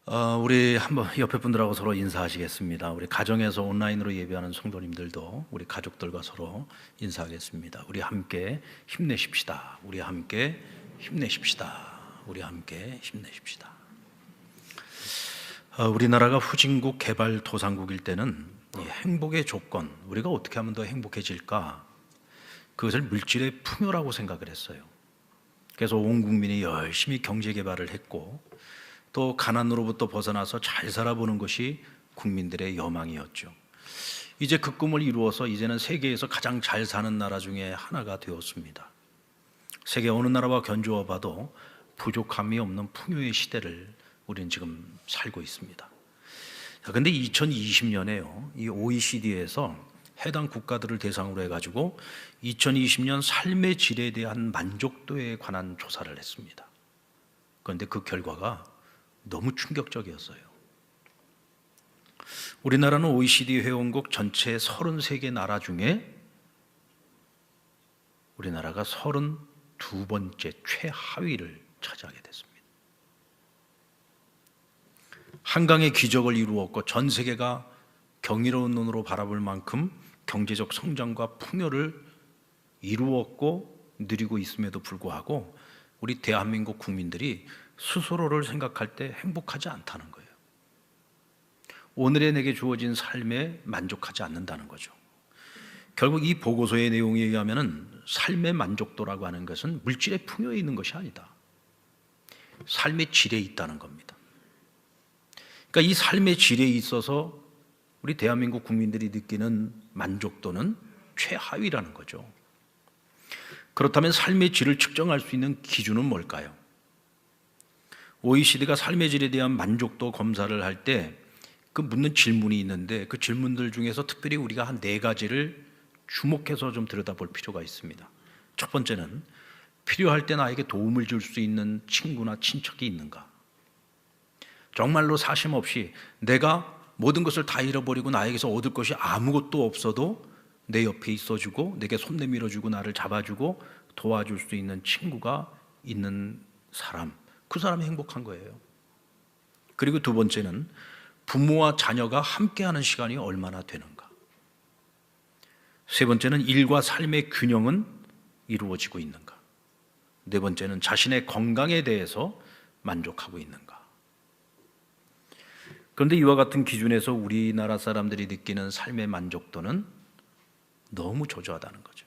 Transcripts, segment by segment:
우리 한번 옆에 분들하고 서로 인사하시겠습니다. 우리 가정에서 온라인으로 예배하는 성도님들도 우리 가족들과 서로 인사하겠습니다. 우리 함께 힘내십시다. 우리 함께 힘내십시다. 우리 함께 힘내십시다. 우리나라가 후진국 개발도상국일 때는 이 행복의 조건, 우리가 어떻게 하면 더 행복해질까? 그것을 물질의 풍요라고 생각을 했어요. 그래서 온 국민이 열심히 경제 개발을 했고 또 가난으로부터 벗어나서 잘 살아보는 것이 국민들의 여망이었죠. 이제 그 꿈을 이루어서 이제는 세계에서 가장 잘 사는 나라 중에 하나가 되었습니다. 세계 어느 나라와 견주어 봐도 부족함이 없는 풍요의 시대를 우리는 지금 살고 있습니다. 그런데 2020년에요, 이 OECD에서 해당 국가들을 대상으로 해가지고 2020년 삶의 질에 대한 만족도에 관한 조사를 했습니다. 그런데 그 결과가 너무 충격적이었어요. 우리나라는 OECD 회원국 전체 33개 나라 중에 우리나라가 32번째 최하위를 차지하게 됐습니다. 한강의 기적을 이루었고 전 세계가 경이로운 눈으로 바라볼 만큼 경제적 성장과 풍요를 이루었고 누리고 있음에도 불구하고 우리 대한민국 국민들이 스스로를 생각할 때 행복하지 않다는 거예요. 오늘의 내게 주어진 삶에 만족하지 않는다는 거죠. 결국 이 보고서의 내용에 의하면 삶의 만족도라고 하는 것은 물질의 풍요에 있는 것이 아니다. 삶의 질에 있다는 겁니다. 그러니까 이 삶의 질에 있어서 우리 대한민국 국민들이 느끼는 만족도는 최하위라는 거죠. 그렇다면 삶의 질을 측정할 수 있는 기준은 뭘까요? OECD가 삶의 질에 대한 만족도 검사를 할 때 그 묻는 질문이 있는데 그 질문들 중에서 특별히 우리가 한 4가지를 주목해서 좀 들여다볼 필요가 있습니다. 첫 번째는 필요할 때 나에게 도움을 줄 수 있는 친구나 친척이 있는가? 정말로 사심 없이 내가 모든 것을 다 잃어버리고 나에게서 얻을 것이 아무것도 없어도 내 옆에 있어주고 내게 손 내밀어주고 나를 잡아주고 도와줄 수 있는 친구가 있는 사람, 그 사람이 행복한 거예요. 그리고 두 번째는 부모와 자녀가 함께하는 시간이 얼마나 되는가. 세 번째는 일과 삶의 균형은 이루어지고 있는가. 네 번째는 자신의 건강에 대해서 만족하고 있는가. 그런데 이와 같은 기준에서 우리나라 사람들이 느끼는 삶의 만족도는 너무 저조하다는 거죠.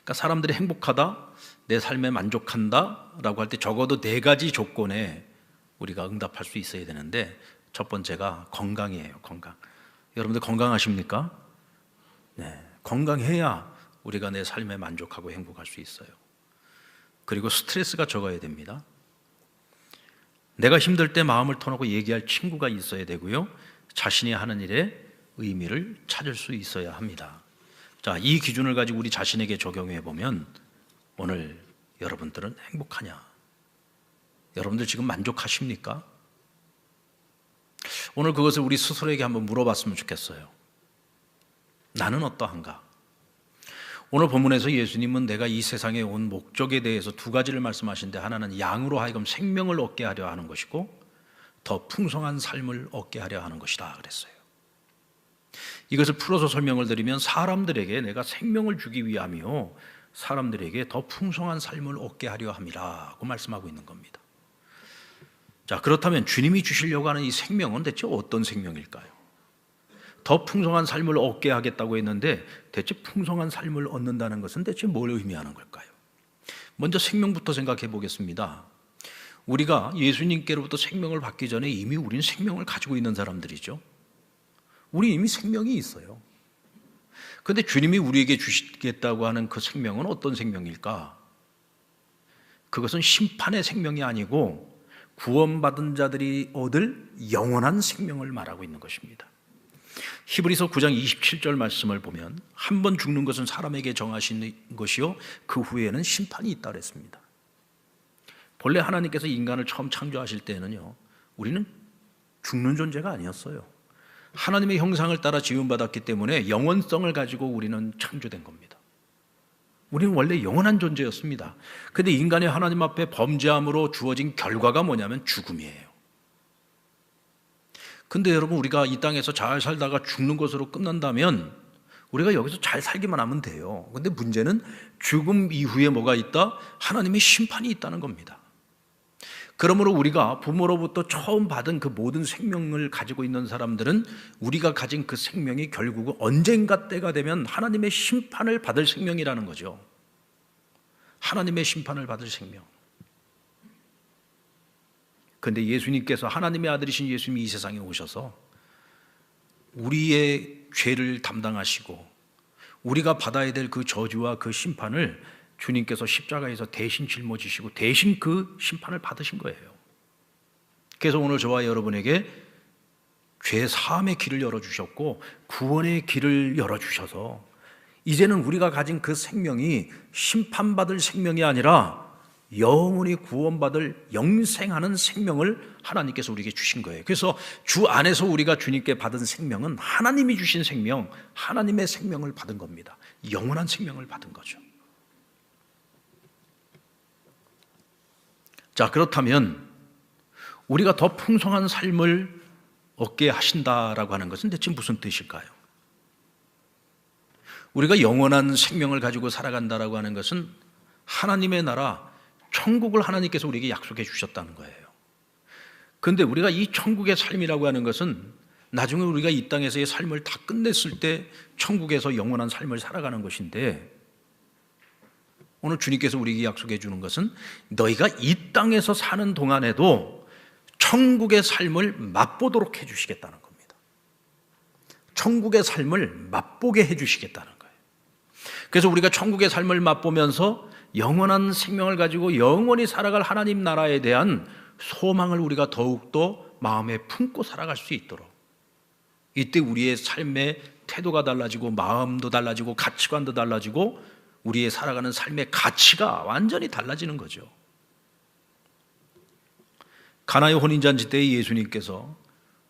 그러니까 사람들이 행복하다, 내 삶에 만족한다 라고 할 때 적어도 4가지 조건에 우리가 응답할 수 있어야 되는데 첫 번째가 건강이에요. 건강. 여러분들 건강하십니까? 네, 건강해야 우리가 내 삶에 만족하고 행복할 수 있어요. 그리고 스트레스가 적어야 됩니다. 내가 힘들 때 마음을 터놓고 얘기할 친구가 있어야 되고요, 자신이 하는 일에 의미를 찾을 수 있어야 합니다. 자, 이 기준을 가지고 우리 자신에게 적용해 보면 오늘 여러분들은 행복하냐? 여러분들 지금 만족하십니까? 오늘 그것을 우리 스스로에게 한번 물어봤으면 좋겠어요. 나는 어떠한가? 오늘 본문에서 예수님은 내가 이 세상에 온 목적에 대해서 2가지를 말씀하시는데 하나는 양으로 하여금 생명을 얻게 하려 하는 것이고 더 풍성한 삶을 얻게 하려 하는 것이다 그랬어요. 이것을 풀어서 설명을 드리면 사람들에게 내가 생명을 주기 위함이요 사람들에게 더 풍성한 삶을 얻게 하려 함이라고 말씀하고 있는 겁니다. 자, 그렇다면 주님이 주시려고 하는 이 생명은 대체 어떤 생명일까요? 더 풍성한 삶을 얻게 하겠다고 했는데 대체 풍성한 삶을 얻는다는 것은 대체 뭘 의미하는 걸까요? 먼저 생명부터 생각해 보겠습니다. 우리가 예수님께로부터 생명을 받기 전에 이미 우리는 생명을 가지고 있는 사람들이죠. 우리 이미 생명이 있어요. 그런데 주님이 우리에게 주시겠다고 하는 그 생명은 어떤 생명일까? 그것은 심판의 생명이 아니고 구원받은 자들이 얻을 영원한 생명을 말하고 있는 것입니다. 히브리서 9장 27절 말씀을 보면 한 번 죽는 것은 사람에게 정하신 것이요 그 후에는 심판이 있다 그랬습니다. 본래 하나님께서 인간을 처음 창조하실 때는요, 우리는 죽는 존재가 아니었어요. 하나님의 형상을 따라 지음받았기 때문에 영원성을 가지고 우리는 창조된 겁니다. 우리는 원래 영원한 존재였습니다. 그런데 인간이 하나님 앞에 범죄함으로 주어진 결과가 뭐냐면 죽음이에요. 근데 여러분, 우리가 이 땅에서 잘 살다가 죽는 것으로 끝난다면 우리가 여기서 잘 살기만 하면 돼요. 근데 문제는 죽음 이후에 뭐가 있다? 하나님의 심판이 있다는 겁니다. 그러므로 우리가 부모로부터 처음 받은 그 모든 생명을 가지고 있는 사람들은 우리가 가진 그 생명이 결국은 언젠가 때가 되면 하나님의 심판을 받을 생명이라는 거죠. 하나님의 심판을 받을 생명. 그런데 예수님께서, 하나님의 아들이신 예수님이 이 세상에 오셔서 우리의 죄를 담당하시고 우리가 받아야 될 그 저주와 그 심판을 주님께서 십자가에서 대신 짊어지시고 대신 그 심판을 받으신 거예요. 그래서 오늘 저와 여러분에게 죄 사함의 길을 열어주셨고 구원의 길을 열어주셔서 이제는 우리가 가진 그 생명이 심판받을 생명이 아니라 영원히 구원받을 영생하는 생명을 하나님께서 우리에게 주신 거예요. 그래서 주 안에서 우리가 주님께 받은 생명은 하나님이 주신 생명, 하나님의 생명을 받은 겁니다. 영원한 생명을 받은 거죠. 자, 그렇다면 우리가 더 풍성한 삶을 얻게 하신다라고 하는 것은 대체 무슨 뜻일까요? 우리가 영원한 생명을 가지고 살아간다라고 하는 것은 하나님의 나라, 천국을 하나님께서 우리에게 약속해 주셨다는 거예요. 그런데 우리가 이 천국의 삶이라고 하는 것은 나중에 우리가 이 땅에서의 삶을 다 끝냈을 때 천국에서 영원한 삶을 살아가는 것인데, 오늘 주님께서 우리에게 약속해 주는 것은 너희가 이 땅에서 사는 동안에도 천국의 삶을 맛보도록 해 주시겠다는 겁니다. 천국의 삶을 맛보게 해 주시겠다는 거예요. 그래서 우리가 천국의 삶을 맛보면서 영원한 생명을 가지고 영원히 살아갈 하나님 나라에 대한 소망을 우리가 더욱더 마음에 품고 살아갈 수 있도록, 이때 우리의 삶의 태도가 달라지고 마음도 달라지고 가치관도 달라지고 우리의 살아가는 삶의 가치가 완전히 달라지는 거죠. 가나의 혼인잔치 때 예수님께서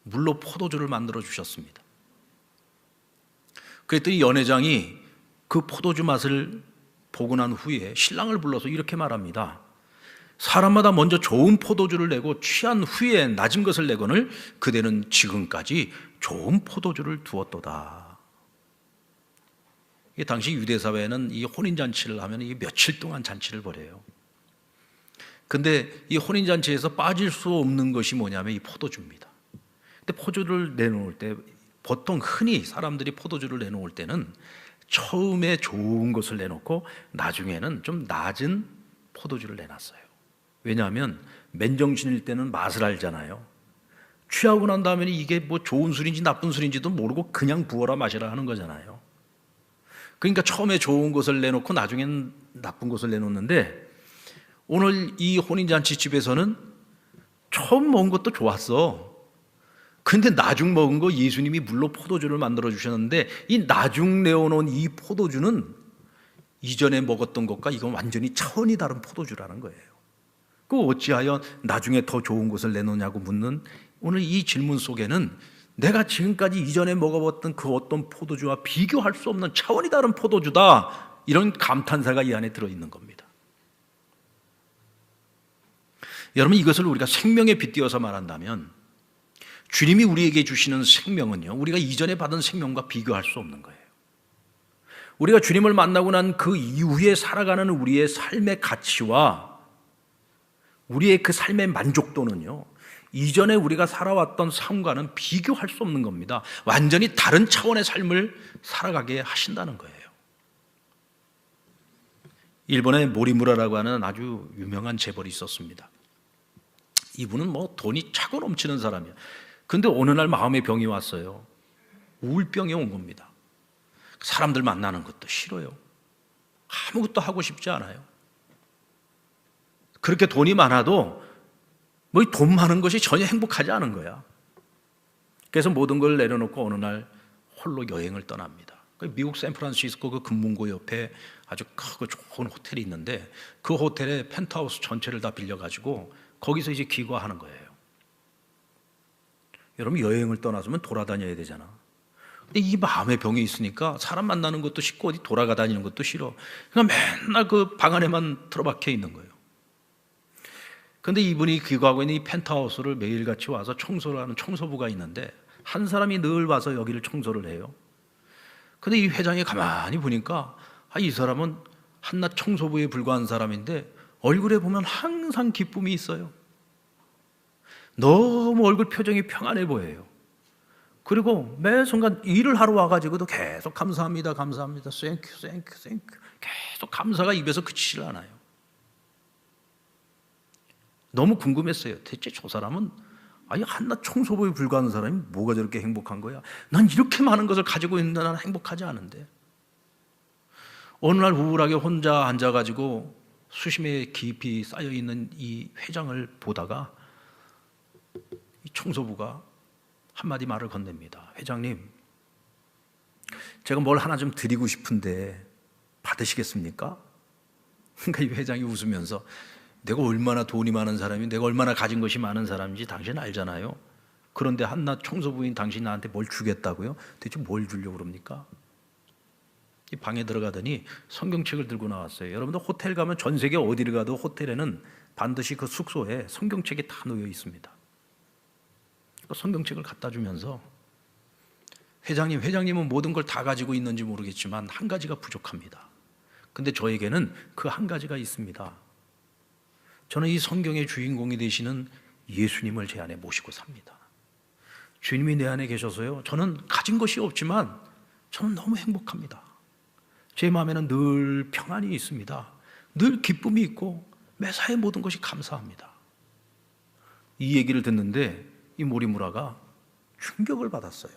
물로 포도주를 만들어 주셨습니다. 그랬더니 연회장이 그 포도주 맛을 보고 난 후에 신랑을 불러서 이렇게 말합니다. 사람마다 먼저 좋은 포도주를 내고 취한 후에 낮은 것을 내거늘 그대는 지금까지 좋은 포도주를 두었도다. 당시 유대사회는 이 혼인잔치를 하면 이 며칠 동안 잔치를 벌여요. 근데 이 혼인잔치에서 빠질 수 없는 것이 뭐냐면 이 포도주입니다. 근데 포도주를 내놓을 때, 보통 흔히 사람들이 포도주를 내놓을 때는 처음에 좋은 것을 내놓고 나중에는 좀 낮은 포도주를 내놨어요. 왜냐하면 맨정신일 때는 맛을 알잖아요. 취하고 난 다음에 이게 뭐 좋은 술인지 나쁜 술인지도 모르고 그냥 부어라 마시라 하는 거잖아요. 그러니까 처음에 좋은 것을 내놓고 나중에는 나쁜 것을 내놓는데, 오늘 이 혼인잔치 집에서는 처음 먹은 것도 좋았어. 근데 나중 먹은 거 예수님이 물로 포도주를 만들어 주셨는데, 이 나중 내어놓은 이 포도주는 이전에 먹었던 것과 이건 완전히 차원이 다른 포도주라는 거예요. 그 어찌하여 나중에 더 좋은 것을 내놓냐고 묻는 오늘 이 질문 속에는 내가 지금까지 이전에 먹어봤던 그 어떤 포도주와 비교할 수 없는 차원이 다른 포도주다, 이런 감탄사가 이 안에 들어있는 겁니다. 여러분, 이것을 우리가 생명에 빗대어서 말한다면 주님이 우리에게 주시는 생명은요, 우리가 이전에 받은 생명과 비교할 수 없는 거예요. 우리가 주님을 만나고 난 그 이후에 살아가는 우리의 삶의 가치와 우리의 그 삶의 만족도는요, 이전에 우리가 살아왔던 삶과는 비교할 수 없는 겁니다. 완전히 다른 차원의 삶을 살아가게 하신다는 거예요. 일본에 모리무라라고 하는 아주 유명한 재벌이 있었습니다. 이분은 뭐 돈이 차고 넘치는 사람이에요. 근데 어느 날 마음의 병이 왔어요. 우울병이 온 겁니다. 사람들 만나는 것도 싫어요. 아무것도 하고 싶지 않아요. 그렇게 돈이 많아도 뭐 돈 많은 것이 전혀 행복하지 않은 거야. 그래서 모든 걸 내려놓고 어느 날 홀로 여행을 떠납니다. 미국 샌프란시스코 그 금문고 옆에 아주 크고 좋은 호텔이 있는데, 그 호텔의 펜트하우스 전체를 다 빌려가지고 거기서 이제 기거하는 거예요. 여러분, 여행을 떠나서면 돌아다녀야 되잖아. 근데 이 마음의 병이 있으니까 사람 만나는 것도 싫고 어디 돌아다니는 것도 싫어. 그냥 맨날 그 방 안에만 틀어박혀 있는 거예요. 근데 이분이 귀가하고 있는 이 펜트하우스를 매일같이 와서 청소를 하는 청소부가 있는데 한 사람이 늘 와서 여기를 청소를 해요. 근데 이 회장이 가만히 보니까 이 사람은 한낱 청소부에 불과한 사람인데 얼굴에 보면 항상 기쁨이 있어요. 너무 얼굴 표정이 평안해 보여요. 그리고 매 순간 일을 하러 와가지고도 계속 감사합니다, 감사합니다, 땡큐, 땡큐, 땡큐, 계속 감사가 입에서 그치질 않아요. 너무 궁금했어요. 대체 저 사람은 한낱 청소부에 불과한 사람이 뭐가 저렇게 행복한 거야? 난 이렇게 많은 것을 가지고 있는데 나는 행복하지 않은데. 어느 날 우울하게 혼자 앉아가지고 수심에 깊이 쌓여있는 이 회장을 보다가 이 청소부가 한마디 말을 건넵니다. 회장님, 제가 뭘 하나 좀 드리고 싶은데 받으시겠습니까? 그러니까 이 회장이 웃으면서 내가 얼마나 돈이 많은 사람이, 내가 얼마나 가진 것이 많은 사람인지 당신 알잖아요. 그런데 한낱 청소부인 당신이 나한테 뭘 주겠다고요? 대체 뭘 주려고 그럽니까? 이 방에 들어가더니 성경책을 들고 나왔어요. 여러분들 호텔 가면 전 세계 어디를 가도 호텔에는 반드시 그 숙소에 성경책이 다 놓여 있습니다. 그 성경책을 갖다 주면서 회장님은 모든 걸 다 가지고 있는지 모르겠지만 한 가지가 부족합니다. 근데 저에게는 그 한 가지가 있습니다. 저는 이 성경의 주인공이 되시는 예수님을 제 안에 모시고 삽니다. 주님이 내 안에 계셔서요, 저는 가진 것이 없지만 저는 너무 행복합니다. 제 마음에는 늘 평안이 있습니다. 늘 기쁨이 있고 매사의 모든 것이 감사합니다. 이 얘기를 듣는데 이 모리무라가 충격을 받았어요.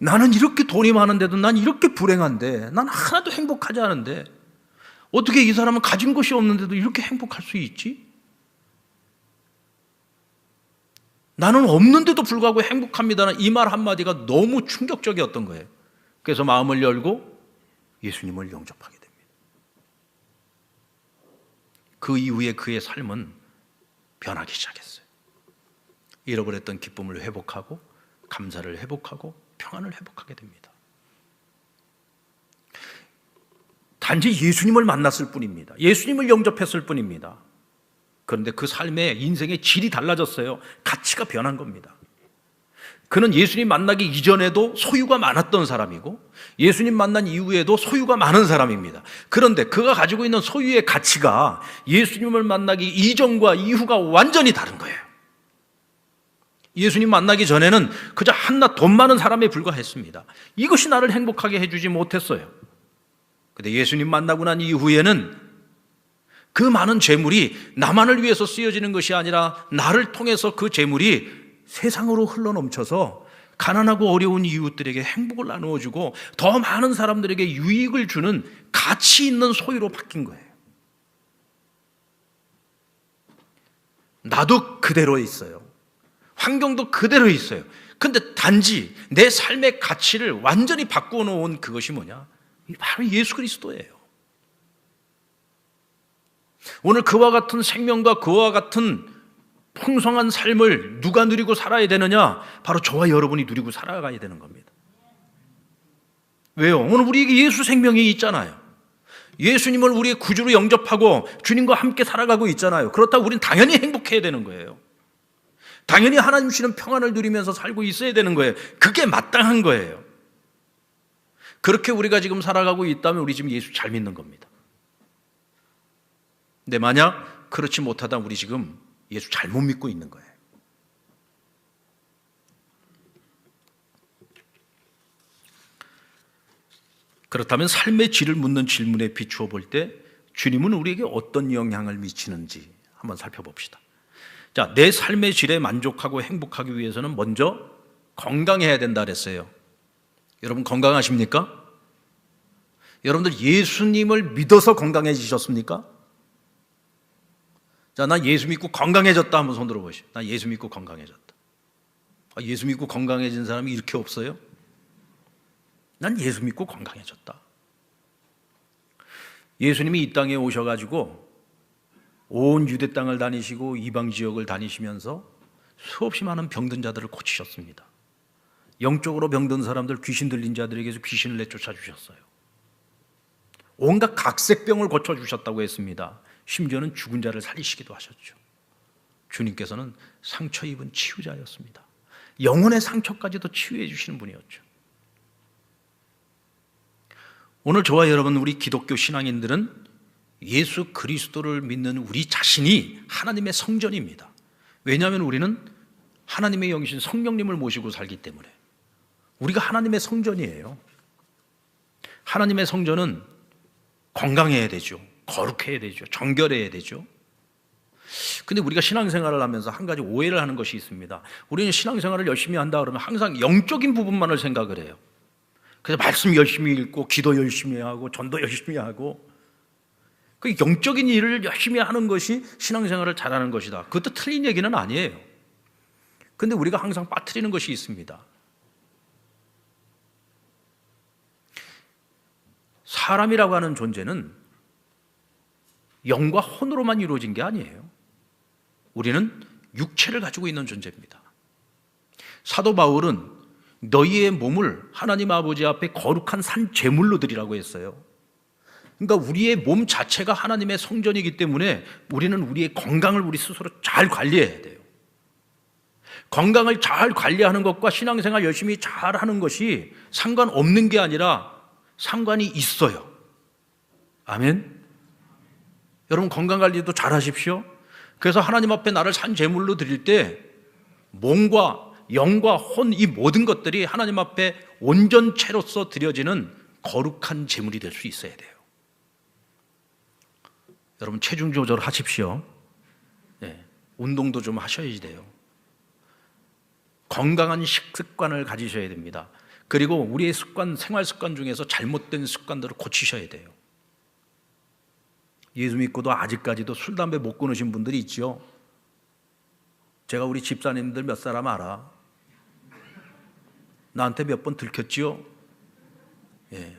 나는 이렇게 돈이 많은데도 난 이렇게 불행한데, 난 하나도 행복하지 않은데 어떻게 이 사람은 가진 것이 없는데도 이렇게 행복할 수 있지? 나는 없는데도 불구하고 행복합니다는 이 말 한마디가 너무 충격적이었던 거예요. 그래서 마음을 열고 예수님을 영접하게 됩니다. 그 이후에 그의 삶은 변하기 시작했어요. 잃어버렸던 기쁨을 회복하고 감사를 회복하고 평안을 회복하게 됩니다. 단지 예수님을 만났을 뿐입니다. 예수님을 영접했을 뿐입니다. 그런데 그 삶의 인생의 질이 달라졌어요. 가치가 변한 겁니다. 그는 예수님 만나기 이전에도 소유가 많았던 사람이고 예수님 만난 이후에도 소유가 많은 사람입니다. 그런데 그가 가지고 있는 소유의 가치가 예수님을 만나기 이전과 이후가 완전히 다른 거예요. 예수님 만나기 전에는 그저 한낱 돈 많은 사람에 불과했습니다. 이것이 나를 행복하게 해주지 못했어요. 그런데 예수님 만나고 난 이후에는 그 많은 재물이 나만을 위해서 쓰여지는 것이 아니라 나를 통해서 그 재물이 세상으로 흘러넘쳐서 가난하고 어려운 이웃들에게 행복을 나누어주고 더 많은 사람들에게 유익을 주는 가치 있는 소유로 바뀐 거예요. 나도 그대로 있어요. 환경도 그대로 있어요. 근데 단지 내 삶의 가치를 완전히 바꾸어 놓은 그것이 뭐냐? 바로 예수 그리스도예요. 오늘 그와 같은 생명과 그와 같은 풍성한 삶을 누가 누리고 살아야 되느냐? 바로 저와 여러분이 누리고 살아가야 되는 겁니다. 왜요? 오늘 우리에게 예수 생명이 있잖아요. 예수님을 우리의 구주로 영접하고 주님과 함께 살아가고 있잖아요. 그렇다고 우리는 당연히 행복해야 되는 거예요. 당연히 하나님 주시는 평안을 누리면서 살고 있어야 되는 거예요. 그게 마땅한 거예요. 그렇게 우리가 지금 살아가고 있다면 우리 지금 예수 잘 믿는 겁니다. 근데 만약 그렇지 못하다 우리 지금 예수 잘못 믿고 있는 거예요. 그렇다면 삶의 질을 묻는 질문에 비추어 볼 때 주님은 우리에게 어떤 영향을 미치는지 한번 살펴봅시다. 자, 내 삶의 질에 만족하고 행복하기 위해서는 먼저 건강해야 된다 그랬어요. 여러분 건강하십니까? 여러분들 예수님을 믿어서 건강해지셨습니까? 자, 나 예수 믿고 건강해졌다 한번 손 들어보시오. 나 예수 믿고 건강해졌다. 예수 믿고 건강해진 사람이 이렇게 없어요? 난 예수 믿고 건강해졌다. 예수님이 이 땅에 오셔가지고 온 유대 땅을 다니시고 이방 지역을 다니시면서 수없이 많은 병든 자들을 고치셨습니다. 영적으로 병든 사람들, 귀신 들린 자들에게서 귀신을 내쫓아 주셨어요. 온갖 각색병을 고쳐주셨다고 했습니다. 심지어는 죽은 자를 살리시기도 하셨죠. 주님께서는 상처 입은 치유자였습니다. 영혼의 상처까지도 치유해 주시는 분이었죠. 오늘 저와 여러분, 우리 기독교 신앙인들은 예수 그리스도를 믿는 우리 자신이 하나님의 성전입니다. 왜냐하면 우리는 하나님의 영이신 성령님을 모시고 살기 때문에 우리가 하나님의 성전이에요. 하나님의 성전은 건강해야 되죠. 거룩해야 되죠. 정결해야 되죠. 근데 우리가 신앙생활을 하면서 한 가지 오해를 하는 것이 있습니다. 우리는 신앙생활을 열심히 한다 그러면 항상 영적인 부분만을 생각을 해요. 그래서 말씀 열심히 읽고 기도 열심히 하고 전도 열심히 하고 그 영적인 일을 열심히 하는 것이 신앙생활을 잘하는 것이다. 그것도 틀린 얘기는 아니에요. 근데 우리가 항상 빠뜨리는 것이 있습니다. 사람이라고 하는 존재는 영과 혼으로만 이루어진 게 아니에요. 우리는 육체를 가지고 있는 존재입니다. 사도 바울은 너희의 몸을 하나님 아버지 앞에 거룩한 산 제물로 드리라고 했어요. 그러니까 우리의 몸 자체가 하나님의 성전이기 때문에 우리는 우리의 건강을 우리 스스로 잘 관리해야 돼요. 건강을 잘 관리하는 것과 신앙생활 열심히 잘 하는 것이 상관없는 게 아니라 상관이 있어요. 아멘. 여러분 건강관리도 잘 하십시오. 그래서 하나님 앞에 나를 산 제물로 드릴 때 몸과 영과 혼, 이 모든 것들이 하나님 앞에 온전체로서 드려지는 거룩한 제물이 될 수 있어야 돼요. 여러분 체중 조절 하십시오. 네, 운동도 좀 하셔야 돼요. 건강한 식습관을 가지셔야 됩니다. 그리고 우리의 습관, 생활 습관 중에서 잘못된 습관들을 고치셔야 돼요. 예수 믿고도 아직까지도 술, 담배 못 끊으신 분들이 있죠. 제가 우리 집사님들 몇 사람 알아. 나한테 몇 번 들켰지요. 예.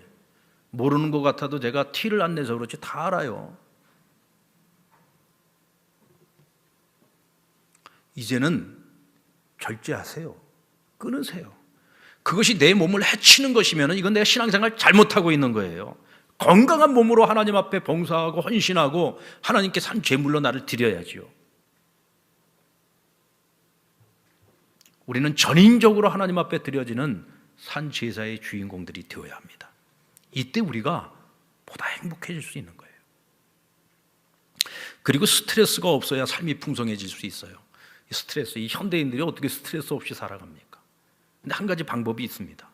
모르는 것 같아도 제가 티를 안 내서 그렇지 다 알아요. 이제는 절제하세요. 끊으세요. 그것이 내 몸을 해치는 것이면 이건 내가 신앙생활 잘못하고 있는 거예요. 건강한 몸으로 하나님 앞에 봉사하고 헌신하고 하나님께 산 제물로 나를 드려야지요. 우리는 전인적으로 하나님 앞에 드려지는 산 제사의 주인공들이 되어야 합니다. 이때 우리가 보다 행복해질 수 있는 거예요. 그리고 스트레스가 없어야 삶이 풍성해질 수 있어요. 이 스트레스, 이 현대인들이 어떻게 스트레스 없이 살아갑니까? 근데 한 가지 방법이 있습니다.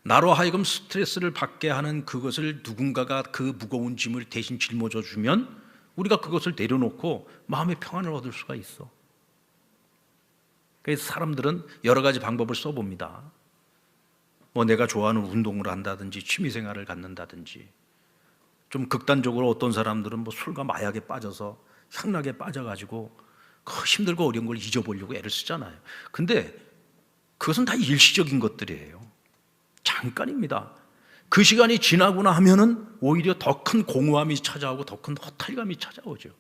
나로 하여금 스트레스를 받게 하는 그것을 누군가가 그 무거운 짐을 대신 짊어져 주면 우리가 그것을 내려놓고 마음의 평안을 얻을 수가 있어. 그래서 사람들은 여러 가지 방법을 써봅니다. 뭐 내가 좋아하는 운동을 한다든지 취미생활을 갖는다든지, 좀 극단적으로 어떤 사람들은 뭐 술과 마약에 빠져서 향락에 빠져가지고 그 힘들고 어려운 걸 잊어보려고 애를 쓰잖아요. 근데 그것은 다 일시적인 것들이에요. 잠깐입니다. 그 시간이 지나고나 하면은 오히려 더 큰 공허함이 찾아오고 더 큰 허탈감이 찾아오죠.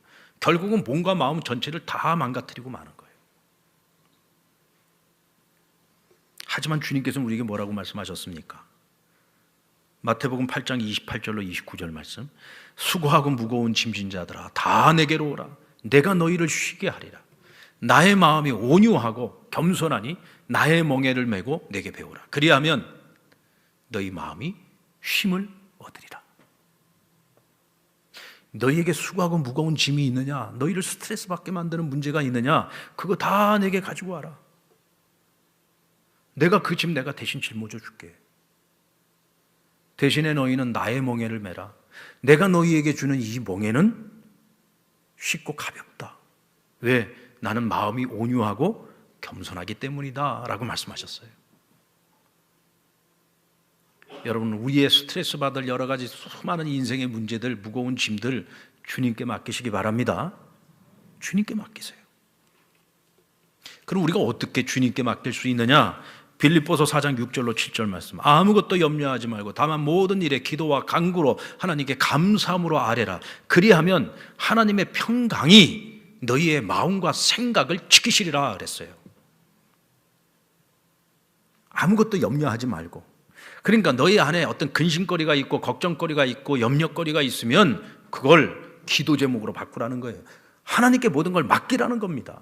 결국은 몸과 마음 전체를 다 망가뜨리고 마는 거예요. 하지만 주님께서는 우리에게 뭐라고 말씀하셨습니까? 마태복음 8장 28절로 29절 말씀. 수고하고 무거운 짐진 자들아 다 내게로 오라. 내가 너희를 쉬게 하리라. 나의 마음이 온유하고 겸손하니 나의 멍에를 메고 내게 배우라. 그리하면 너희 마음이 쉼을 얻으리라. 너희에게 수고하고 무거운 짐이 있느냐? 너희를 스트레스 받게 만드는 문제가 있느냐? 그거 다 내게 가지고 와라. 내가 그 짐 내가 대신 짊어져 줄게. 대신에 너희는 나의 멍에를 메라. 내가 너희에게 주는 이 멍에는 쉽고 가볍다. 왜? 나는 마음이 온유하고 겸손하기 때문이다 라고 말씀하셨어요. 여러분, 우리의 스트레스 받을 여러 가지 수많은 인생의 문제들, 무거운 짐들 주님께 맡기시기 바랍니다. 주님께 맡기세요. 그럼 우리가 어떻게 주님께 맡길 수 있느냐? 빌립보서 4장 6절로 7절 말씀. 아무것도 염려하지 말고 다만 모든 일에 기도와 간구로 하나님께 감사함으로 아뢰라. 그리하면 하나님의 평강이 너희의 마음과 생각을 지키시리라 그랬어요. 아무것도 염려하지 말고. 그러니까 너희 안에 어떤 근심거리가 있고 걱정거리가 있고 염려거리가 있으면 그걸 기도 제목으로 바꾸라는 거예요. 하나님께 모든 걸 맡기라는 겁니다.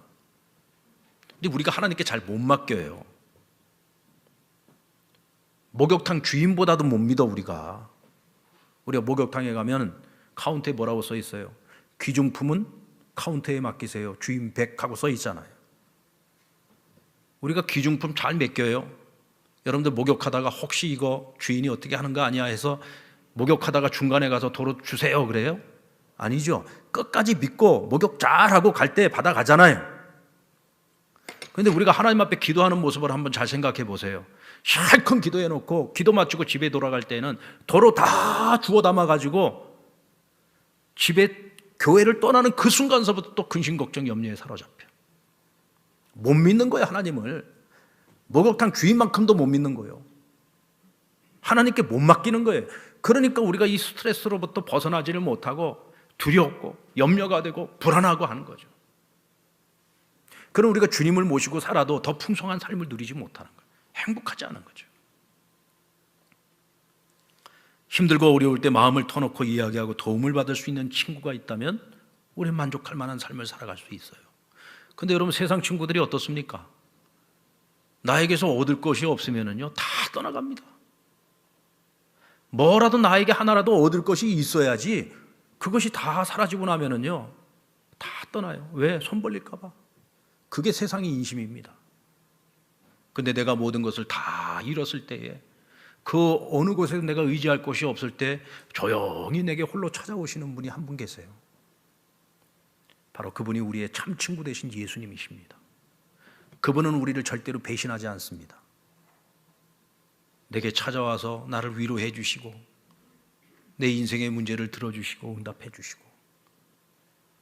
근데 우리가 하나님께 잘 못 맡겨요. 목욕탕 주인보다도 못 믿어. 우리가 목욕탕에 가면 카운터에 뭐라고 써 있어요? 귀중품은 카운터에 맡기세요. 주인 100 하고 써 있잖아요. 우리가 귀중품 잘 맡겨요. 여러분들 목욕하다가 혹시 이거 주인이 어떻게 하는 거 아니야 해서 목욕하다가 중간에 가서 도로 주세요 그래요? 아니죠. 끝까지 믿고 목욕 잘하고 갈 때 받아가잖아요. 그런데 우리가 하나님 앞에 기도하는 모습을 한번 잘 생각해 보세요. 실컷 기도해 놓고 기도 마치고 집에 돌아갈 때는 도로 다 주워 담아가지고 집에 교회를 떠나는 그 순간서부터 또 근심 걱정 염려에 사로잡혀. 못 믿는 거예요. 하나님을. 목욕탕 주인만큼도 못 믿는 거예요. 하나님께 못 맡기는 거예요. 그러니까 우리가 이 스트레스로부터 벗어나지를 못하고 두렵고 염려가 되고 불안하고 하는 거죠. 그럼 우리가 주님을 모시고 살아도 더 풍성한 삶을 누리지 못하는 거예요. 행복하지 않은 거죠. 힘들고 어려울 때 마음을 터놓고 이야기하고 도움을 받을 수 있는 친구가 있다면 우리는 만족할 만한 삶을 살아갈 수 있어요. 근데 여러분, 세상 친구들이 어떻습니까? 나에게서 얻을 것이 없으면요 다 떠나갑니다. 뭐라도 나에게 하나라도 얻을 것이 있어야지 그것이 다 사라지고 나면은요 다 떠나요. 왜? 손 벌릴까 봐. 그게 세상의 인심입니다. 근데 내가 모든 것을 다 잃었을 때에, 그 어느 곳에서 내가 의지할 곳이 없을 때 조용히 내게 홀로 찾아오시는 분이 한 분 계세요. 바로 그분이 우리의 참 친구 되신 예수님이십니다. 그분은 우리를 절대로 배신하지 않습니다. 내게 찾아와서 나를 위로해 주시고 내 인생의 문제를 들어주시고 응답해 주시고,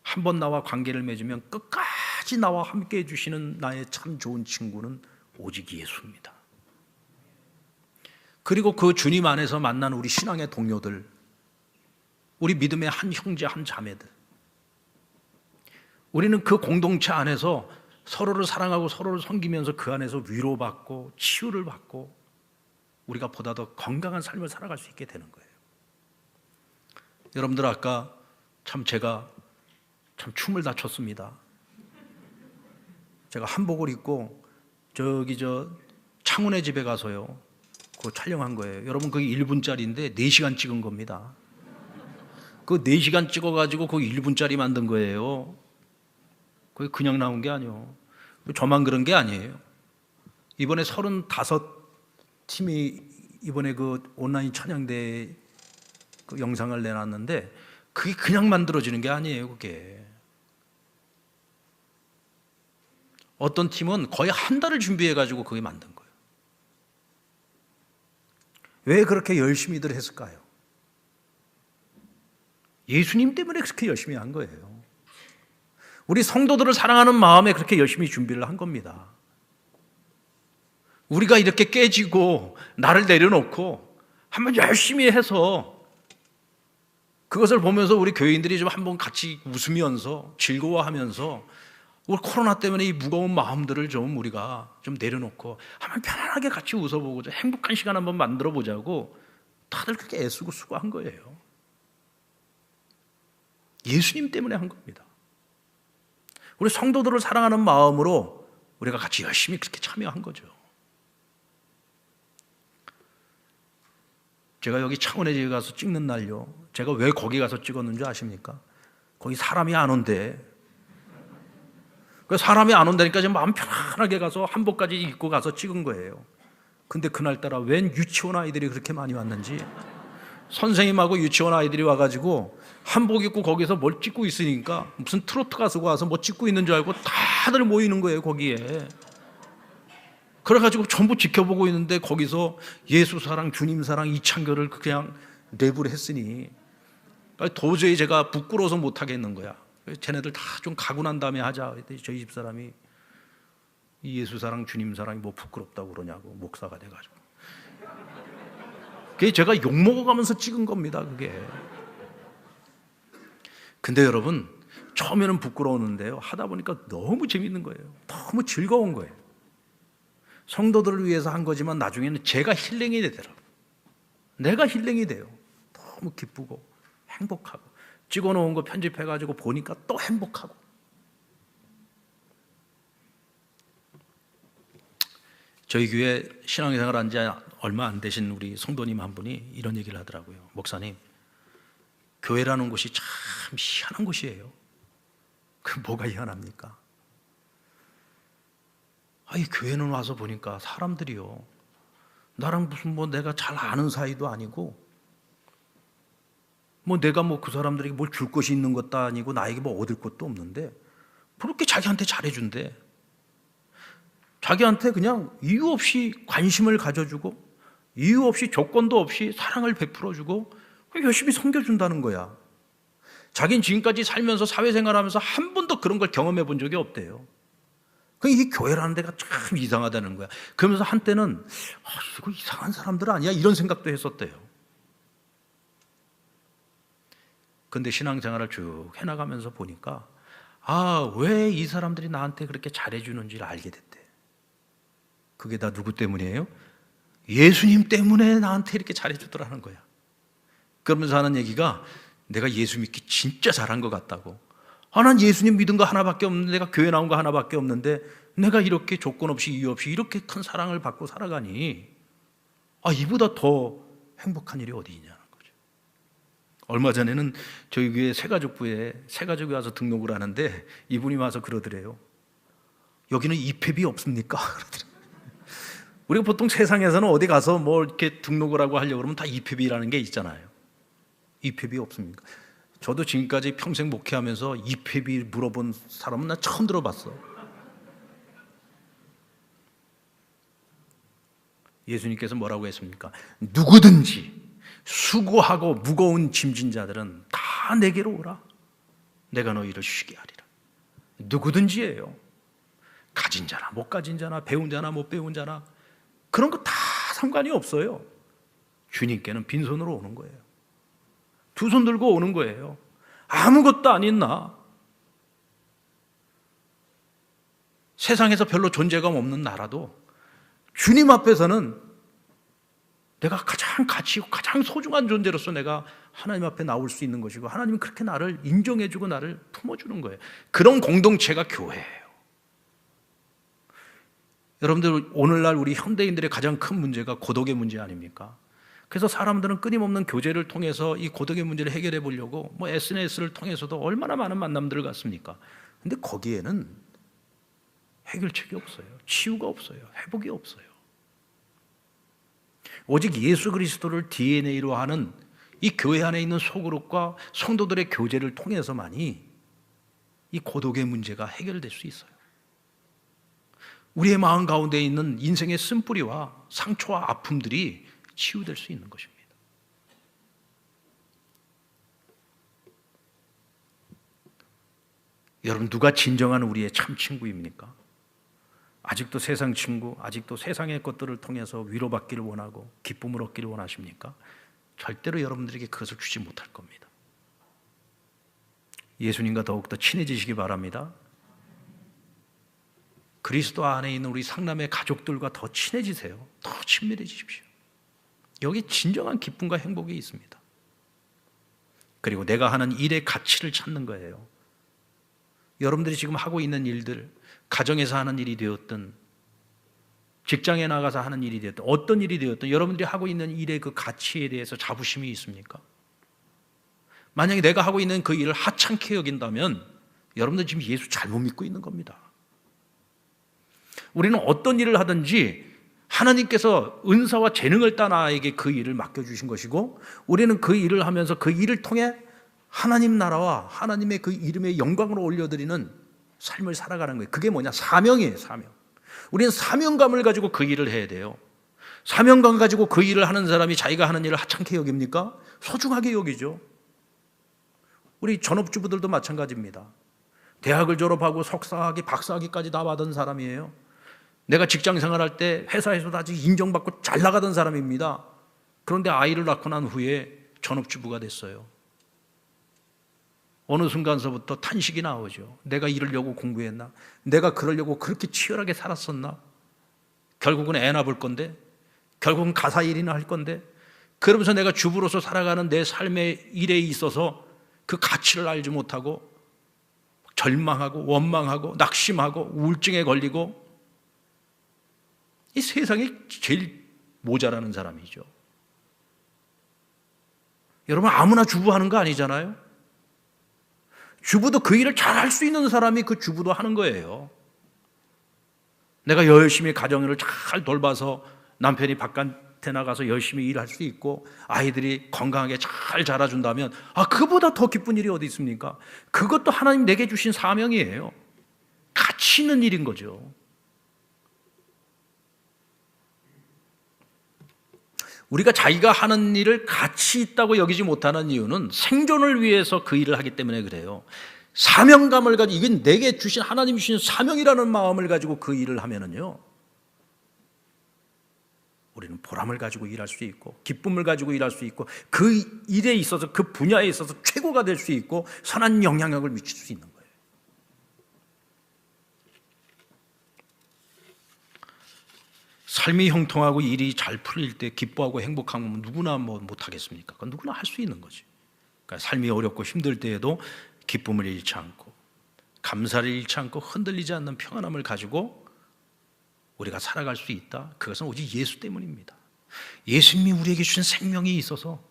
한번 나와 관계를 맺으면 끝까지 나와 함께 해주시는 나의 참 좋은 친구는 오직 예수입니다. 그리고 그 주님 안에서 만난 우리 신앙의 동료들, 우리 믿음의 한 형제 한 자매들, 우리는 그 공동체 안에서 서로를 사랑하고 서로를 섬기면서 그 안에서 위로받고 치유를 받고 우리가 보다 더 건강한 삶을 살아갈 수 있게 되는 거예요. 여러분들, 아까 제가 춤을 다 췄습니다. 제가 한복을 입고 창훈의 집에 가서요 그거 촬영한 거예요. 여러분, 그게 1분짜리인데 4시간 찍은 겁니다. 그 4시간 찍어가지고 그거 1분짜리 만든 거예요. 그게 그냥 나온 게 아니에요. 저만 그런 게 아니에요. 이번에 35팀이 이번에 그 온라인 찬양대 그 영상을 내놨는데 그게 그냥 만들어지는 게 아니에요. 그게 어떤 팀은 거의 한 달을 준비해가지고 그게 만든 거예요. 왜 그렇게 열심히들 했을까요? 예수님 때문에 그렇게 열심히 한 거예요. 우리 성도들을 사랑하는 마음에 그렇게 열심히 준비를 한 겁니다. 우리가 이렇게 깨지고 나를 내려놓고 한번 열심히 해서 그것을 보면서 우리 교인들이 좀 한번 같이 웃으면서 즐거워하면서 우리 코로나 때문에 이 무거운 마음들을 좀 우리가 좀 내려놓고 한번 편안하게 같이 웃어보고 행복한 시간 한번 만들어 보자고 다들 그렇게 애쓰고 수고한 거예요. 예수님 때문에 한 겁니다. 우리 성도들을 사랑하는 마음으로 우리가 같이 열심히 그렇게 참여한 거죠. 제가 여기 창원에 집에 가서 찍는 날요, 제가 왜 거기 가서 찍었는 줄 아십니까? 거기 사람이 안 온대. 사람이 안 온다니까 지금 마음 편안하게 가서 한복까지 입고 가서 찍은 거예요. 근데 그날따라 웬 유치원 아이들이 그렇게 많이 왔는지, 선생님하고 유치원 아이들이 와가지고 한복 입고 거기서 뭘 찍고 있으니까 무슨 트로트 가수가 와서 뭐 찍고 있는 줄 알고 다들 모이는 거예요. 거기에 그래가지고 전부 지켜보고 있는데 거기서 예수 사랑, 주님 사랑, 이창교를 그냥 랩을 했으니 도저히 제가 부끄러워서 못 하겠는 거야. 쟤네들 다 좀 가고 난 다음에 하자. 저희 집사람이 이 예수 사랑, 주님 사랑이 뭐 부끄럽다고 그러냐고, 목사가 돼가지고. 그게 제가 욕먹어가면서 찍은 겁니다. 그게. 근데 여러분, 처음에는 부끄러웠는데요, 하다 보니까 너무 재밌는 거예요. 너무 즐거운 거예요. 성도들을 위해서 한 거지만 나중에는 제가 힐링이 되더라고요. 내가 힐링이 돼요. 너무 기쁘고 행복하고. 찍어놓은 거 편집해가지고 보니까 또 행복하고. 저희 교회 신앙생활 한 지 얼마 안 되신 우리 성도님 한 분이 이런 얘기를 하더라고요. 목사님, 교회라는 곳이 참 희한한 곳이에요. 그 뭐가 희한합니까? 아니, 교회는 와서 보니까 사람들이요, 나랑 무슨 뭐 내가 잘 아는 사이도 아니고, 뭐 내가 뭐 그 사람들에게 뭘 줄 것이 있는 것도 아니고 나에게 뭐 얻을 것도 없는데 그렇게 자기한테 잘해준대. 자기한테 그냥 이유 없이 관심을 가져주고 이유 없이 조건도 없이 사랑을 베풀어주고 열심히 섬겨준다는 거야. 자기는 지금까지 살면서 사회생활하면서 한 번도 그런 걸 경험해 본 적이 없대요. 이 교회라는 데가 참 이상하다는 거야. 그러면서 한때는 이거 이상한 사람들 아니야? 이런 생각도 했었대요. 근데 신앙생활을 쭉 해나가면서 보니까 왜 이 사람들이 나한테 그렇게 잘해주는지를 알게 됐대. 그게 다 누구 때문이에요? 예수님 때문에 나한테 이렇게 잘해주더라는 거야. 그러면서 하는 얘기가 내가 예수 믿기 진짜 잘한 것 같다고. 난 예수님 믿은 거 하나밖에 없는데, 내가 교회 나온 거 하나밖에 없는데 내가 이렇게 조건 없이 이유 없이 이렇게 큰 사랑을 받고 살아가니 이보다 더 행복한 일이 어디 있냐는 거죠. 얼마 전에는 저희 교회 새가족부에 새가족이 와서 등록을 하는데 이분이 와서 그러더래요. 여기는 입회비 없습니까? 그러더래요. 우리가 보통 세상에서는 어디 가서 뭐 이렇게 등록을 하고 하려고 그러면 다 입회비라는 게 있잖아요. 입회비 없습니까? 저도 지금까지 평생 목회하면서 입회비 물어본 사람은 나 처음 들어봤어. 예수님께서 뭐라고 했습니까? 누구든지 수고하고 무거운 짐진 자들은 다 내게로 오라. 내가 너희를 쉬게 하리라. 누구든지예요. 가진 자나 못 가진 자나 배운 자나 못 배운 자나 그런 거 다 상관이 없어요. 주님께는 빈손으로 오는 거예요. 두 손 들고 오는 거예요. 아무것도 아닌 나, 세상에서 별로 존재감 없는 나라도 주님 앞에서는 내가 가장 가치 있고 가장 소중한 존재로서 내가 하나님 앞에 나올 수 있는 것이고, 하나님은 그렇게 나를 인정해주고 나를 품어주는 거예요. 그런 공동체가 교회예요. 여러분들, 오늘날 우리 현대인들의 가장 큰 문제가 고독의 문제 아닙니까? 그래서 사람들은 끊임없는 교제를 통해서 이 고독의 문제를 해결해 보려고 뭐 SNS를 통해서도 얼마나 많은 만남들을 갖습니까? 근데 거기에는 해결책이 없어요. 치유가 없어요. 회복이 없어요. 오직 예수 그리스도를 DNA로 하는 이 교회 안에 있는 소그룹과 성도들의 교제를 통해서만이 이 고독의 문제가 해결될 수 있어요. 우리의 마음 가운데 있는 인생의 쓴뿌리와 상처와 아픔들이 치유될 수 있는 것입니다. 여러분, 누가 진정한 우리의 참 친구입니까? 아직도 세상 친구, 아직도 세상의 것들을 통해서 위로받기를 원하고 기쁨을 얻기를 원하십니까? 절대로 여러분들에게 그것을 주지 못할 겁니다. 예수님과 더욱더 친해지시기 바랍니다. 그리스도 안에 있는 우리 상남의 가족들과 더 친해지세요. 더 친밀해지십시오. 여기 진정한 기쁨과 행복이 있습니다. 그리고 내가 하는 일의 가치를 찾는 거예요. 여러분들이 지금 하고 있는 일들, 가정에서 하는 일이 되었든 직장에 나가서 하는 일이 되었든 어떤 일이 되었든 여러분들이 하고 있는 일의 그 가치에 대해서 자부심이 있습니까? 만약에 내가 하고 있는 그 일을 하찮게 여긴다면 여러분들 지금 예수 잘못 믿고 있는 겁니다. 우리는 어떤 일을 하든지 하나님께서 은사와 재능을 따 나에게 그 일을 맡겨주신 것이고, 우리는 그 일을 하면서 그 일을 통해 하나님 나라와 하나님의 그 이름의 영광으로 올려드리는 삶을 살아가는 거예요. 그게 뭐냐? 사명이에요. 사명. 우리는 사명감을 가지고 그 일을 해야 돼요. 사명감 가지고 그 일을 하는 사람이 자기가 하는 일을 하찮게 여깁니까? 소중하게 여기죠. 우리 전업주부들도 마찬가지입니다. 대학을 졸업하고 석사학위, 박사학위까지 다 받은 사람이에요. 내가 직장 생활할 때 회사에서도 아직 인정받고 잘 나가던 사람입니다. 그런데 아이를 낳고 난 후에 전업주부가 됐어요. 어느 순간서부터 탄식이 나오죠. 내가 이러려고 공부했나? 내가 그러려고 그렇게 치열하게 살았었나? 결국은 애 낳을 건데, 결국은 가사 일이나 할 건데, 그러면서 내가 주부로서 살아가는 내 삶의 일에 있어서 그 가치를 알지 못하고 절망하고 원망하고 낙심하고 우울증에 걸리고 이 세상에 제일 모자라는 사람이죠. 여러분, 아무나 주부하는 거 아니잖아요. 주부도 그 일을 잘 할 수 있는 사람이 그 주부도 하는 거예요. 내가 열심히 가정을 잘 돌봐서 남편이 바깥에 나가서 열심히 일할 수 있고 아이들이 건강하게 잘 자라준다면 그보다 더 기쁜 일이 어디 있습니까? 그것도 하나님 내게 주신 사명이에요. 가치 있는 일인 거죠. 우리가 자기가 하는 일을 가치 있다고 여기지 못하는 이유는 생존을 위해서 그 일을 하기 때문에 그래요. 사명감을 가지고 이건 내게 주신 하나님이 주신 사명이라는 마음을 가지고 그 일을 하면은요, 우리는 보람을 가지고 일할 수 있고 기쁨을 가지고 일할 수 있고 그 일에 있어서 그 분야에 있어서 최고가 될 수 있고 선한 영향력을 미칠 수 있는 거예요. 삶이 형통하고 일이 잘 풀릴 때 기뻐하고 행복하면 누구나 못하겠습니까? 그건 누구나 할 수 있는 거지. 그러니까 삶이 어렵고 힘들 때에도 기쁨을 잃지 않고 감사를 잃지 않고 흔들리지 않는 평안함을 가지고 우리가 살아갈 수 있다. 그것은 오직 예수 때문입니다. 예수님이 우리에게 주신 생명이 있어서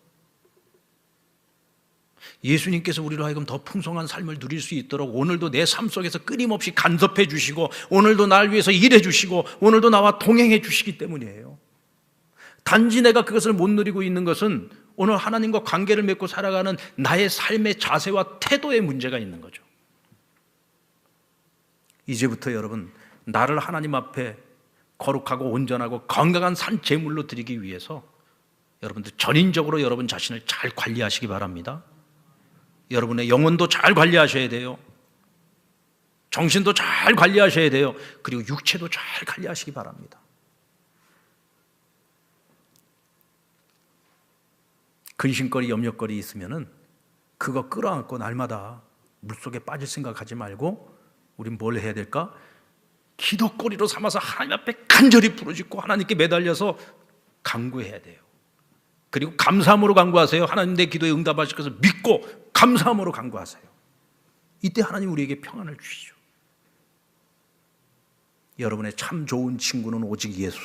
예수님께서 우리로 하여금 더 풍성한 삶을 누릴 수 있도록 오늘도 내 삶 속에서 끊임없이 간섭해 주시고 오늘도 날 위해서 일해 주시고 오늘도 나와 동행해 주시기 때문이에요. 단지 내가 그것을 못 누리고 있는 것은 오늘 하나님과 관계를 맺고 살아가는 나의 삶의 자세와 태도에 문제가 있는 거죠. 이제부터 여러분, 나를 하나님 앞에 거룩하고 온전하고 건강한 산 제물로 드리기 위해서 여러분들 전인적으로 여러분 자신을 잘 관리하시기 바랍니다. 여러분의 영혼도 잘 관리하셔야 돼요. 정신도 잘 관리하셔야 돼요. 그리고 육체도 잘 관리하시기 바랍니다. 근심거리, 염려거리 있으면은 그거 끌어안고 날마다 물속에 빠질 생각하지 말고 우린 뭘 해야 될까? 기도거리로 삼아서 하나님 앞에 간절히 부르짖고 하나님께 매달려서 간구해야 돼요. 그리고 감사함으로 간구하세요. 하나님 내 기도에 응답하실 것을 믿고 감사함으로 간구하세요. 이때 하나님 우리에게 평안을 주시죠. 여러분의 참 좋은 친구는 오직 예수.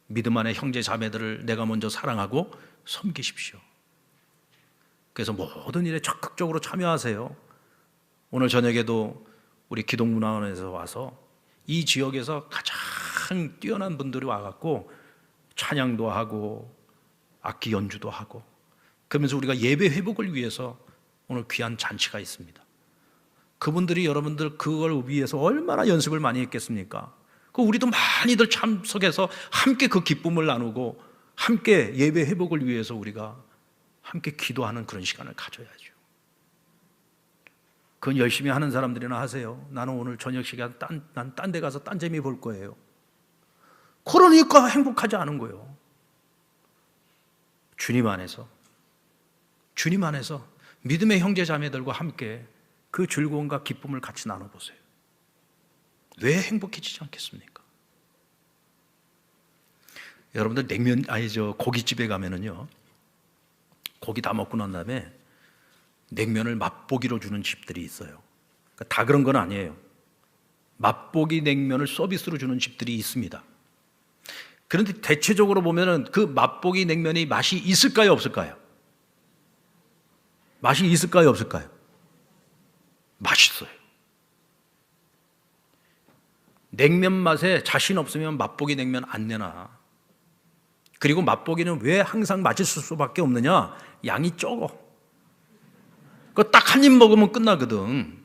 믿음 안의 형제 자매들을 내가 먼저 사랑하고 섬기십시오. 그래서 모든 일에 적극적으로 참여하세요. 오늘 저녁에도 우리 기독문화원에서 와서 이 지역에서 가장 뛰어난 분들이 와갖고 찬양도 하고 악기 연주도 하고 그러면서 우리가 예배 회복을 위해서 오늘 귀한 잔치가 있습니다. 그분들이 여러분들 그걸 위해서 얼마나 연습을 많이 했겠습니까? 우리도 많이들 참석해서 함께 그 기쁨을 나누고 함께 예배 회복을 위해서 우리가 함께 기도하는 그런 시간을 가져야죠. 그건 열심히 하는 사람들이나 하세요. 나는 오늘 저녁 시간 난 딴 데 가서 딴 재미 볼 거예요. 그러니까 행복하지 않은 거예요. 주님 안에서 믿음의 형제 자매들과 함께 그 즐거움과 기쁨을 같이 나눠보세요. 왜 행복해지지 않겠습니까? 여러분들 고깃집에 가면은요, 고기 다 먹고 난 다음에 냉면을 맛보기로 주는 집들이 있어요. 그러니까 다 그런 건 아니에요. 맛보기 냉면을 서비스로 주는 집들이 있습니다. 그런데 대체적으로 보면은 그 맛보기 냉면이 맛이 있을까요, 없을까요? 맛이 있을까요, 없을까요? 맛있어요. 냉면 맛에 자신 없으면 맛보기 냉면 안 내놔. 그리고 맛보기는 왜 항상 맛있을 수밖에 없느냐? 양이 적어. 그거 딱 한 입 먹으면 끝나거든.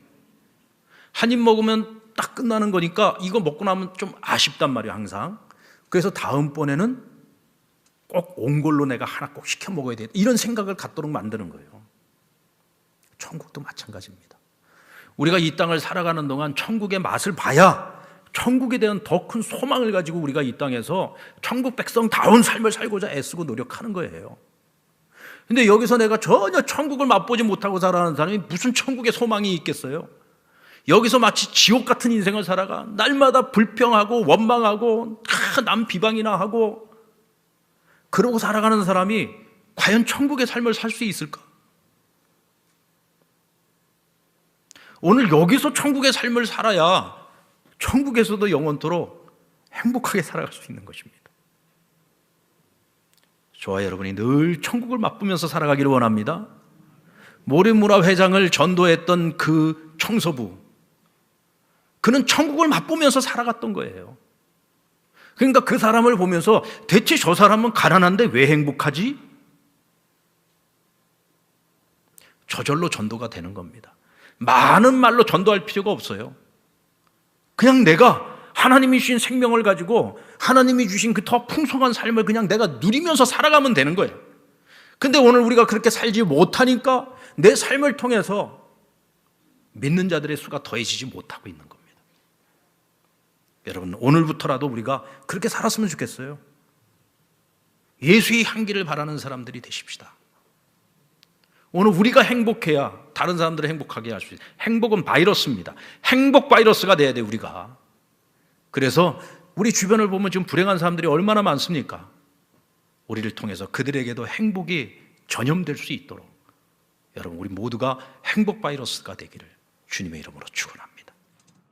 한 입 먹으면 딱 끝나는 거니까 이거 먹고 나면 좀 아쉽단 말이야, 항상. 그래서 다음번에는 꼭 온 걸로 내가 하나 꼭 시켜 먹어야 돼. 이런 생각을 갖도록 만드는 거예요. 천국도 마찬가지입니다. 우리가 이 땅을 살아가는 동안 천국의 맛을 봐야 천국에 대한 더 큰 소망을 가지고 우리가 이 땅에서 천국 백성다운 삶을 살고자 애쓰고 노력하는 거예요. 근데 여기서 내가 전혀 천국을 맛보지 못하고 살아가는 사람이 무슨 천국의 소망이 있겠어요? 여기서 마치 지옥 같은 인생을 살아가 날마다 불평하고 원망하고 남 비방이나 하고 그러고 살아가는 사람이 과연 천국의 삶을 살 수 있을까? 오늘 여기서 천국의 삶을 살아야 천국에서도 영원토록 행복하게 살아갈 수 있는 것입니다. 저와 여러분이 늘 천국을 맛보면서 살아가기를 원합니다. 모리무라 회장을 전도했던 그 청소부, 그는 천국을 맛보면서 살아갔던 거예요. 그러니까 그 사람을 보면서 대체 저 사람은 가난한데 왜 행복하지? 저절로 전도가 되는 겁니다. 많은 말로 전도할 필요가 없어요. 그냥 내가 하나님이 주신 생명을 가지고 하나님이 주신 그 더 풍성한 삶을 그냥 내가 누리면서 살아가면 되는 거예요. 근데 오늘 우리가 그렇게 살지 못하니까 내 삶을 통해서 믿는 자들의 수가 더해지지 못하고 있는 겁니다. 여러분, 오늘부터라도 우리가 그렇게 살았으면 좋겠어요. 예수의 향기를 바라는 사람들이 되십시다. 오늘 우리가 행복해야 다른 사람들을 행복하게 할 수 있어요. 행복은 바이러스입니다. 행복 바이러스가 돼야 돼요, 우리가. 그래서 우리 주변을 보면 지금 불행한 사람들이 얼마나 많습니까? 우리를 통해서 그들에게도 행복이 전염될 수 있도록 여러분, 우리 모두가 행복 바이러스가 되기를 주님의 이름으로 축원합니다.